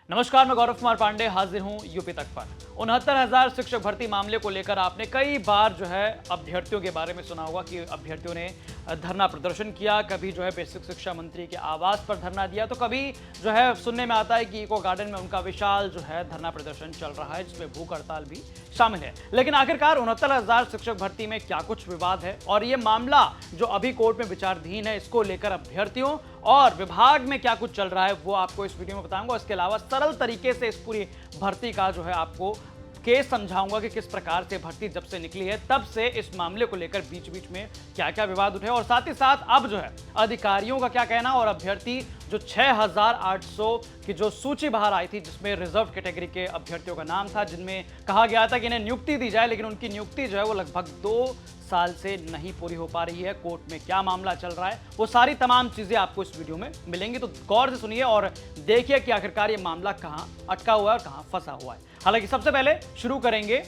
नमस्कार, मैं गौरव कुमार पांडे हाजिर हूं यूपी तक पर। 69,000 शिक्षक भर्ती मामले को लेकर आपने कई बार जो है अभ्यर्थियों के बारे में सुना होगा कि अभ्यर्थियों ने धरना प्रदर्शन किया, कभी जो है बेसिक शिक्षा मंत्री के आवास पर धरना दिया, तो कभी जो है सुनने में आता है कि इको गार्डन में उनका विशाल जो है धरना प्रदर्शन चल रहा है, जिसमें भूख हड़ताल भी शामिल है। लेकिन आखिरकार 69,000 शिक्षक भर्ती में क्या कुछ विवाद है और ये मामला जो अभी कोर्ट में विचाराधीन है, इसको लेकर अभ्यर्थियों और विभाग में क्या कुछ चल रहा है वो आपको इस वीडियो में बताऊंगा। इसके अलावा सरल तरीके से इस पूरी भर्ती का जो है आपको केस समझाऊंगा कि किस प्रकार से भर्ती जब से निकली है तब से इस मामले को लेकर बीच बीच में क्या क्या विवाद उठे और साथ ही साथ अब जो है अधिकारियों का क्या कहना और अभ्यर्थी जो 6,800 की जो सूची बाहर आई थी, जिसमें रिजर्व कैटेगरी के अभ्यर्थियों का नाम था, जिनमें कहा गया था कि इन्हें नियुक्ति दी जाए, लेकिन उनकी नियुक्ति जो है वो लगभग 2 साल से नहीं पूरी हो पा रही है। कोर्ट में क्या मामला चल रहा है, वो सारी तमाम चीजें आपको इस वीडियो में मिलेंगी, तो गौर से सुनिए और देखिए कि आखिरकार ये मामला कहां अटका हुआ है और कहां फंसा हुआ है। हालांकि सबसे पहले शुरू करेंगे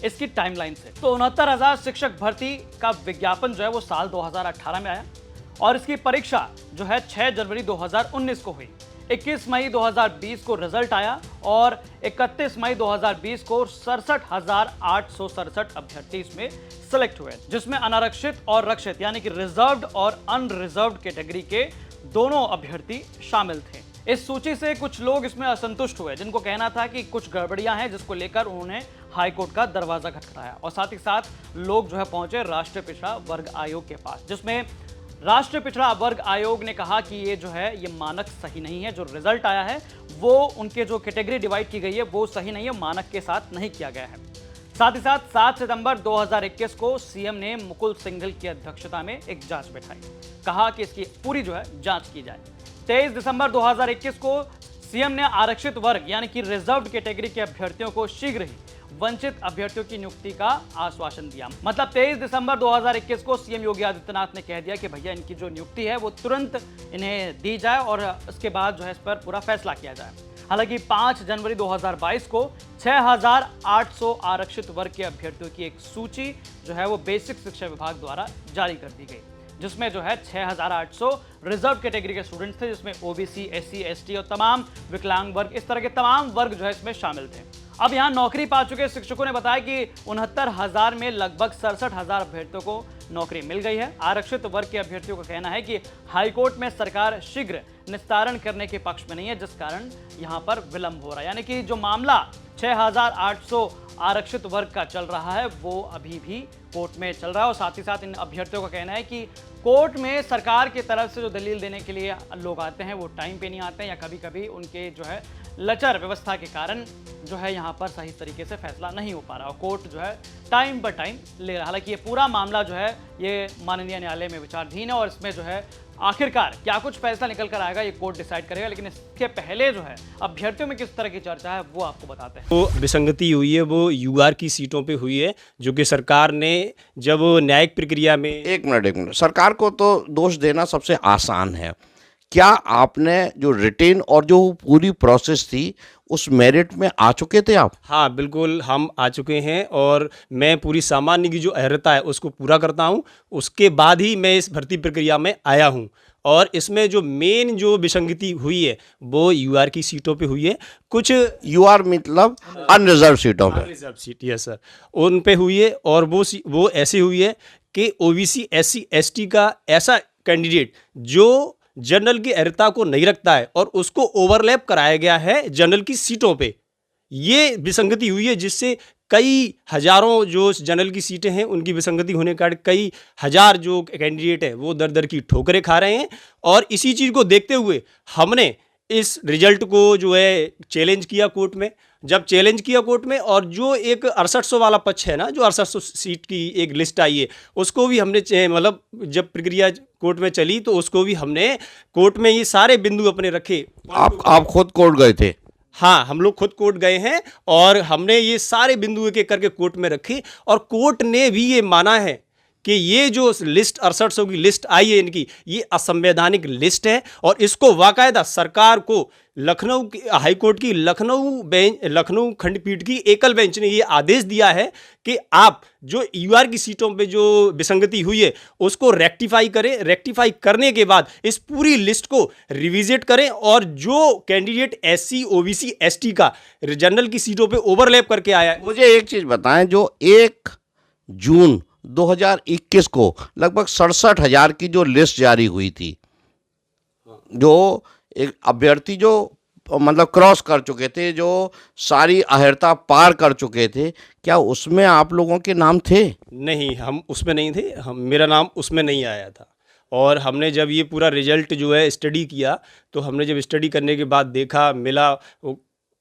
इसकी टाइमलाइन से। तो 69,000 शिक्षक भर्ती का विज्ञापन जो है वो साल 2018 में आया और इसकी परीक्षा जो है 6 जनवरी 2019 को हुई। 21 मई 2020 को रिजल्ट आया और 31 मई 2020 को 67,867 अभ्यर्थी इसमें सिलेक्ट हुए, जिसमें अनारक्षित और रक्षित यानी कि रिजर्व्ड और अनरिजर्व्ड कैटेगरी के दोनों अभ्यर्थी शामिल थे। इस सूची से कुछ लोग इसमें असंतुष्ट हुए, जिनको कहना था कि कुछ गड़बड़ियां हैं, जिसको लेकर उन्होंने हाईकोर्ट का दरवाजा खटखटाया और साथ ही साथ लोग जो है पहुंचे राष्ट्रीय पिछड़ा वर्ग आयोग के पास, जिसमें राष्ट्रीय पिछड़ा वर्ग आयोग ने कहा कि ये जो है ये मानक सही नहीं है, जो रिजल्ट आया है वो उनके जो कैटेगरी डिवाइड की गई है वो सही नहीं है, मानक के साथ नहीं किया गया है। साथ ही साथ 7 सितंबर 2021 को सीएम ने मुकुल सिंघल की अध्यक्षता में एक जांच बैठाई, कहा कि इसकी पूरी जो है जांच की जाए। 23 दिसंबर 2021 को सीएम ने आरक्षित वर्ग यानी कि रिजर्व्ड कैटेगरी के अभ्यर्थियों को शीघ्र ही वंचित अभ्यर्थियों की नियुक्ति का आश्वासन दिया। मतलब 23 दिसंबर 2021 को सीएम योगी आदित्यनाथ ने कह दिया कि भैया इनकी जो नियुक्ति है वो तुरंत इन्हें दी जाए और उसके बाद जो है इस पर पूरा फैसला किया जाए। हालांकि 5 जनवरी 2022 को 6,800 आरक्षित वर्ग के अभ्यर्थियों की एक सूची जो है वो बेसिक शिक्षा विभाग द्वारा जारी कर दी गई, जिसमें जो है 6,800 रिजर्व कैटेगरी के स्टूडेंट्स थे, जिसमें ओबीसी, एससी, एसटी और तमाम विकलांग वर्ग, इस तरह के तमाम वर्ग जो है इसमें शामिल थे। अब यहां नौकरी पा चुके शिक्षकों ने बताया कि 69,000 में लगभग 67,000 अभ्यर्थियों को नौकरी मिल गई है। आरक्षित वर्ग के अभ्यर्थियों का कहना है कि हाईकोर्ट में सरकार शीघ्र निस्तारण करने के पक्ष में नहीं है, जिस कारण यहां पर विलंब हो रहा है। यानी कि जो मामला 6,800 आरक्षित वर्ग का चल रहा है वो अभी भी कोर्ट में चल रहा है और साथ ही साथ इन अभ्यर्थियों का कहना है कि कोर्ट में सरकार की तरफ से जो दलील देने के लिए लोग आते हैं वो टाइम पे नहीं आते हैं, या कभी कभी उनके जो है लचर व्यवस्था के कारण जो है यहाँ पर सही तरीके से फैसला नहीं हो पा रहा और कोर्ट जो है टाइम पर टाइम ले रहा है। हालांकि ये पूरा मामला जो है ये माननीय न्यायालय में विचाराधीन है और इसमें जो है आखिरकार क्या कुछ फैसला निकल कर आएगा ये कोर्ट डिसाइड करेगा, लेकिन इसके पहले जो है अभ्यर्थियों में किस तरह की चर्चा है वो आपको बताते हैं। वो विसंगति हुई है वो यूआर की सीटों पे हुई है, जो कि सरकार ने जब न्यायिक प्रक्रिया में एक मिनट सरकार को तो दोष देना सबसे आसान है। क्या आपने जो रिटेन और जो पूरी प्रोसेस थी उस मेरिट में आ चुके थे आप? हाँ बिल्कुल, हम आ चुके हैं और मैं पूरी सामान्य की जो अहर्ता है उसको पूरा करता हूँ, उसके बाद ही मैं इस भर्ती प्रक्रिया में आया हूँ। और इसमें जो मेन जो विसंगति हुई है वो यूआर की सीटों पे हुई है। कुछ यूआर मतलब अनरिजर्व सीटों पे, रिजर्व सीट, यस सर, उन पे हुई है और वो ऐसी हुई है कि ओबीसी, एससी, एसटी का ऐसा कैंडिडेट जो जनरल की अहर्ता को नहीं रखता है और उसको ओवरलैप कराया गया है जनरल की सीटों पे। ये विसंगति हुई है, जिससे कई हजारों जो जनरल की सीटें हैं उनकी विसंगति होने के कारण कई हजार जो कैंडिडेट है वो दर दर की ठोकरें खा रहे हैं। और इसी चीज़ को देखते हुए हमने इस रिजल्ट को जो है चैलेंज किया कोर्ट में। जब चैलेंज किया कोर्ट में और जो एक 6800 वाला पक्ष है ना, जो 6800 सीट की एक लिस्ट आई है, उसको भी हमने मतलब जब प्रक्रिया कोर्ट में चली तो उसको भी हमने कोर्ट में ये सारे बिंदु अपने रखे। आप खुद कोर्ट गए थे? हाँ, हम लोग खुद कोर्ट गए हैं और हमने ये सारे बिंदु एक एक करके कोर्ट में रखे और कोर्ट ने भी ये माना है कि ये जो लिस्ट 6800 की लिस्ट आई है इनकी, ये असंवैधानिक लिस्ट है और इसको बाकायदा सरकार को लखनऊ हाईकोर्ट की लखनऊ खंडपीठ की एकल बेंच ने ये आदेश दिया है कि आप जो यूआर की सीटों पे जो विसंगति हुई है उसको रेक्टिफाई करें। रेक्टिफाई करने के बाद इस पूरी लिस्ट को रिविजिट करें और जो कैंडिडेट एससी ओबीसी एसटी का जनरल की सीटों पे ओवरलैप करके आया है। मुझे एक चीज़ बताएं, जो 1 जून 2021 को लगभग 67,000 की जो लिस्ट जारी हुई थी, जो एक अभ्यर्थी जो मतलब क्रॉस कर चुके थे, जो सारी अहर्ता पार कर चुके थे, क्या उसमें आप लोगों के नाम थे? नहीं, हम उसमें नहीं थे, मेरा नाम उसमें नहीं आया था। और हमने जब ये पूरा रिजल्ट जो है स्टडी किया, तो हमने जब स्टडी करने के बाद देखा, मिला,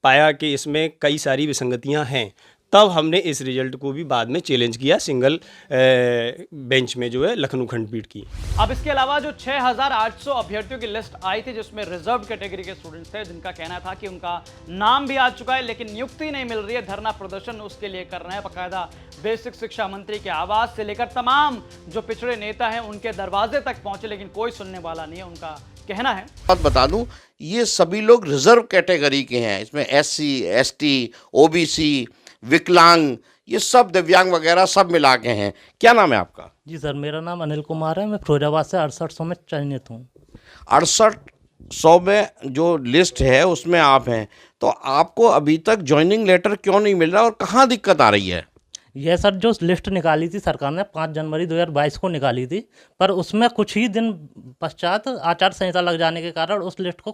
पाया कि इसमें कई सारी विसंगतियां हैं, तब हमने इस रिजल्ट को भी बाद में चैलेंज किया सिंगल बेंच में जो है लखनऊ खंडपीठ की। अब इसके अलावा जो 6,800 अभ्यर्थियों की लिस्ट आई थी जिसमें रिजर्व कैटेगरी के स्टूडेंट्स थे, जिनका कहना था कि उनका नाम भी आ चुका है लेकिन नियुक्ति नहीं मिल रही है, धरना प्रदर्शन उसके लिए कर रहे हैं, बाकायदा बेसिक शिक्षा मंत्री के आवास से लेकर तमाम जो पिछड़े नेता हैं उनके दरवाजे तक पहुंचे लेकिन कोई सुनने वाला नहीं है, उनका कहना है। बात बता दूं, ये सभी लोग रिजर्व कैटेगरी के हैं, इसमें एससी एसटी ओबीसी विकलांग, ये सब दिव्यांग वगैरह सब मिला के हैं। क्या नाम है आपका? जी सर, मेरा नाम अनिल कुमार है, मैं फिरोजाबाद से 6800 में चयनित हूँ। 6800 में जो लिस्ट है उसमें आप हैं, तो आपको अभी तक ज्वाइनिंग लेटर क्यों नहीं मिल रहा और कहाँ दिक्कत आ रही है? यह सर जो लिस्ट निकाली थी सरकार ने 5 जनवरी 2022 को निकाली थी, पर उसमें कुछ ही दिन पश्चात आचार संहिता लग जाने के कारण उस लिस्ट को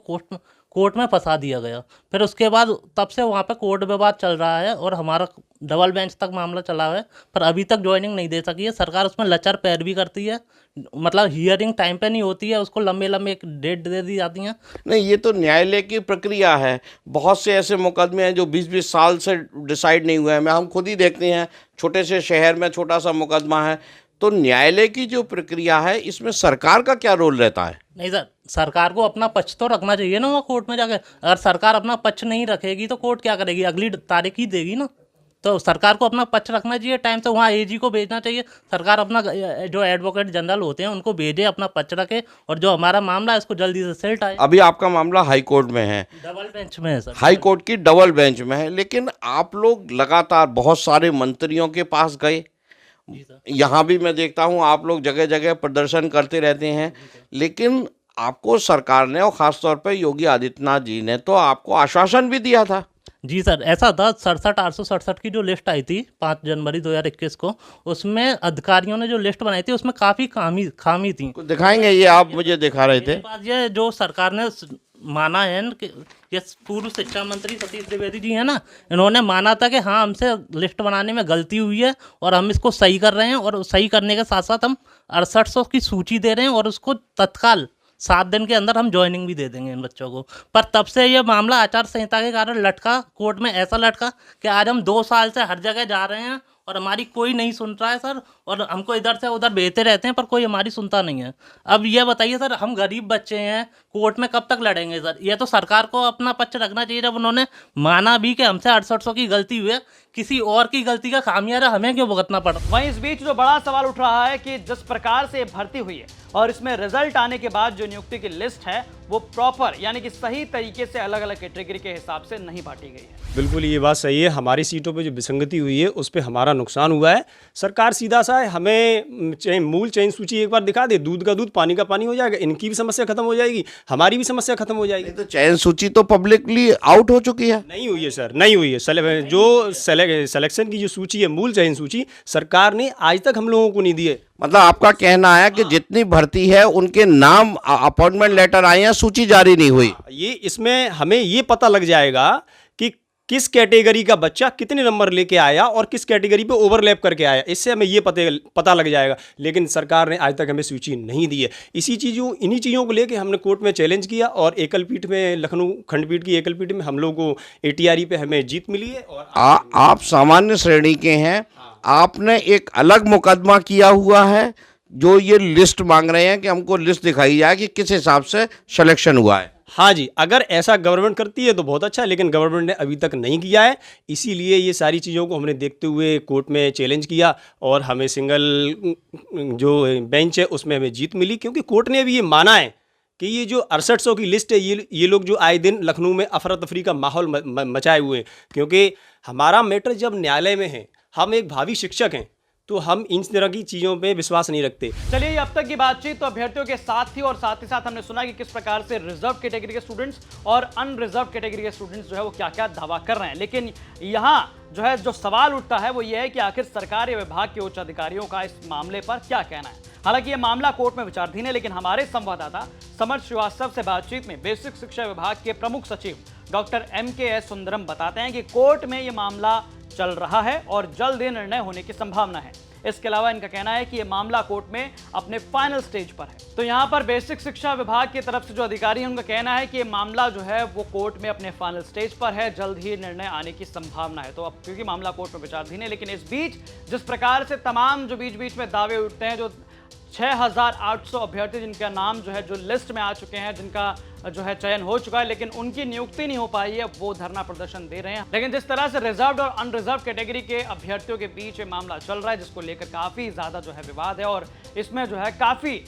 कोर्ट में फंसा दिया गया। फिर उसके बाद तब से वहाँ पे कोर्ट विवाद चल रहा है और हमारा डबल बेंच तक मामला चला है, पर अभी तक ज्वाइनिंग नहीं दे सकी है। सरकार उसमें लचर पैरवी करती है, मतलब हियरिंग टाइम पे नहीं होती है, उसको लंबे एक डेट दे दी जाती हैं। नहीं, ये तो न्यायालय की प्रक्रिया है। बहुत से ऐसे मुकदमे हैं जो 20-20 साल से डिसाइड नहीं हुए हैं। हम खुद ही देखते हैं, छोटे से शहर में छोटा सा मुकदमा है, तो न्यायालय की जो प्रक्रिया है इसमें सरकार का क्या रोल रहता है? नहीं सर, सरकार को अपना पक्ष तो रखना चाहिए ना, वो कोर्ट में जाके। अगर सरकार अपना पक्ष नहीं रखेगी तो कोर्ट क्या करेगी, अगली तारीख ही देगी ना। तो सरकार को अपना पक्ष रखना चाहिए, टाइम से वहाँ एजी को भेजना चाहिए। सरकार अपना जो एडवोकेट जनरल होते हैं उनको भेजे, अपना पक्ष रखे और जो हमारा मामला है इसको जल्दी से सेल्ट आए। अभी आपका मामला हाई कोर्ट में है, डबल बेंच में है सर, हाई कोर्ट की डबल बेंच में है, लेकिन आप लोग लगातार बहुत सारे मंत्रियों के पास गए। यहाँ भी मैं देखता हूँ आप लोग जगह जगह प्रदर्शन करते रहते हैं, लेकिन आपको सरकार ने और ख़ासतौर पर योगी आदित्यनाथ जी ने तो आपको आश्वासन भी दिया था। जी सर, ऐसा था 67,867 की जो लिस्ट आई थी 5 जनवरी 2021 को, उसमें अधिकारियों ने जो लिस्ट बनाई थी उसमें काफ़ी खामी थी। दिखाएंगे, ये आप मुझे दिखा रहे थे। ये जो सरकार ने माना है कि ये पूर्व शिक्षा मंत्री सतीश द्विवेदी जी हैं ना, इन्होंने माना था कि हाँ हमसे लिस्ट बनाने में गलती हुई है और हम इसको सही कर रहे हैं, और सही करने के साथ साथ हम 6800 की सूची दे रहे हैं और उसको तत्काल 7 दिन के अंदर हम ज्वाइनिंग भी दे देंगे इन बच्चों को। पर तब से ये मामला आचार संहिता के कारण लटका, कोर्ट में ऐसा लटका कि आज हम 2 साल से हर जगह जा रहे हैं और हमारी कोई नहीं सुन रहा है सर, और हमको इधर से उधर भेजते रहते हैं पर कोई हमारी सुनता नहीं है। अब ये बताइए सर, हम गरीब बच्चे हैं, कोर्ट में कब तक लड़ेंगे सर? ये तो सरकार को अपना पक्ष रखना चाहिए। जब उन्होंने माना भी कि हमसे 6800 की गलती हुई है, किसी और की गलती का खामियाजा हमें क्यों भुगतना पड़ा? वहीं इस बीच जो बड़ा सवाल उठ रहा है कि जिस प्रकार से भर्ती हुई है और इसमें रिजल्ट आने के बाद जो नियुक्ति की लिस्ट है वो प्रॉपर यानी कि सही तरीके से अलग अलग कैटेगरी के हिसाब से नहीं बांटी गई है। बिल्कुल ये बात सही है, हमारी सीटों पे जो विसंगति हुई है उस पर हमारा नुकसान हुआ है। सरकार सीधा सा है, हमें मूल चयन सूची एक बार दिखा दे, दूध का दूध पानी का पानी हो जाएगा, इनकी भी समस्या खत्म हो जाएगी, हमारी भी समस्या खत्म हो जाएगी। तो चयन सूची तो पब्लिकली आउट हो चुकी है। नहीं हुई है सर, नहीं हुई है। जो सिलेक्शन की जो सूची है, मूल चयन सूची, सरकार ने आज तक हम लोगों को नहीं दी है। मतलब आपका कहना है कि जितनी भर्ती है उनके नाम अपॉइंटमेंट लेटर आए हैं, सूची जारी नहीं हुई। ये इसमें हमें ये पता लग जाएगा कि किस कैटेगरी का बच्चा कितने नंबर लेके आया और किस कैटेगरी पे ओवरलैप करके आया, इससे हमें ये पता लग जाएगा। लेकिन सरकार ने आज तक हमें सूची नहीं दी है। इन्हीं चीज़ों को लेके हमने कोर्ट में चैलेंज किया और एकल पीठ में, लखनऊ खंडपीठ की एकल पीठ में हम लोग को ATRE पे हमें जीत मिली है। और आप सामान्य श्रेणी के हैं, आपने एक अलग मुकदमा किया हुआ है जो ये लिस्ट मांग रहे हैं कि हमको लिस्ट दिखाई जाए कि किस हिसाब से सिलेक्शन हुआ है। हाँ जी, अगर ऐसा गवर्नमेंट करती है तो बहुत अच्छा है, लेकिन गवर्नमेंट ने अभी तक नहीं किया है। इसीलिए ये सारी चीज़ों को हमने देखते हुए कोर्ट में चैलेंज किया और हमें सिंगल जो बेंच है उसमें हमें जीत मिली, क्योंकि कोर्ट ने भी ये माना है कि ये जो 6800 की लिस्ट है, ये लोग जो आए दिन लखनऊ में अफरा तफरी का माहौल मचाए हुए हैं, क्योंकि हमारा मैटर जब न्यायालय में है, हम एक भावी शिक्षक हैं, तो हम इन तरह की चीज़ों पे विश्वास नहीं रखते। चलिए, ये अब तक की बातचीत तो अभ्यर्थियों के साथ थी और साथ ही साथ हमने सुना कि किस प्रकार से रिजर्व कैटेगरी के स्टूडेंट्स और अनरिजर्व कैटेगरी के स्टूडेंट्स जो है वो क्या क्या दावा कर रहे हैं। लेकिन यहाँ जो सवाल उठता है वो ये है कि आखिर सरकार या विभाग के उच्च अधिकारियों का इस मामले पर क्या कहना है। हालांकि ये मामला कोर्ट में विचाराधीन है, लेकिन हमारे संवाददाता समर श्रीवास्तव से बातचीत में बेसिक शिक्षा विभाग के प्रमुख सचिव डॉक्टर MKS सुंदरम बताते हैं कि कोर्ट में ये मामला चल रहा है और जल्द ही निर्णय होने की संभावना है। इसके अलावा इनका कहना है कि यह मामला कोर्ट में अपने फाइनल स्टेज पर है। तो यहां पर बेसिक शिक्षा विभाग की तरफ से जो अधिकारी हैं उनका कहना है कि यह मामला जो है वो कोर्ट में अपने फाइनल स्टेज पर है, जल्द ही निर्णय आने की संभावना है। तो अब क्योंकि मामला कोर्ट में विचाराधीन है, लेकिन इस बीच जिस प्रकार से तमाम जो बीच बीच में दावे उठते हैं, जो 6800 अभ्यर्थी जिनका नाम जो लिस्ट में आ चुके हैं, जिनका चयन हो चुका है, लेकिन उनकी नियुक्ति नहीं हो पाई है, वो धरना प्रदर्शन दे रहे हैं। लेकिन जिस तरह से रिजर्व्ड और अनरिजर्व कैटेगरी के अभ्यर्थियों के बीच ये मामला चल रहा है, जिसको लेकर काफी ज्यादा विवाद है और इसमें काफी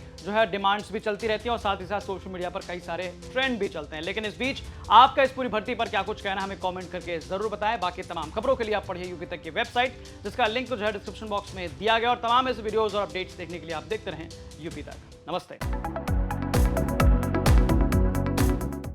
डिमांड्स भी चलती रहती हैं और साथ ही साथ सोशल मीडिया पर कई सारे ट्रेंड भी चलते हैं। लेकिन इस बीच आपका इस पूरी भर्ती पर क्या कुछ कहना, हमें कमेंट करके जरूर बताएं। बाकी तमाम खबरों के लिए आप पढ़िए यूपी तक की वेबसाइट, जिसका लिंक डिस्क्रिप्शन बॉक्स में दिया गया, और तमाम ऐसे वीडियोस और अपडेट्स देखने के लिए आप देखते रहें यूपी तक। नमस्ते।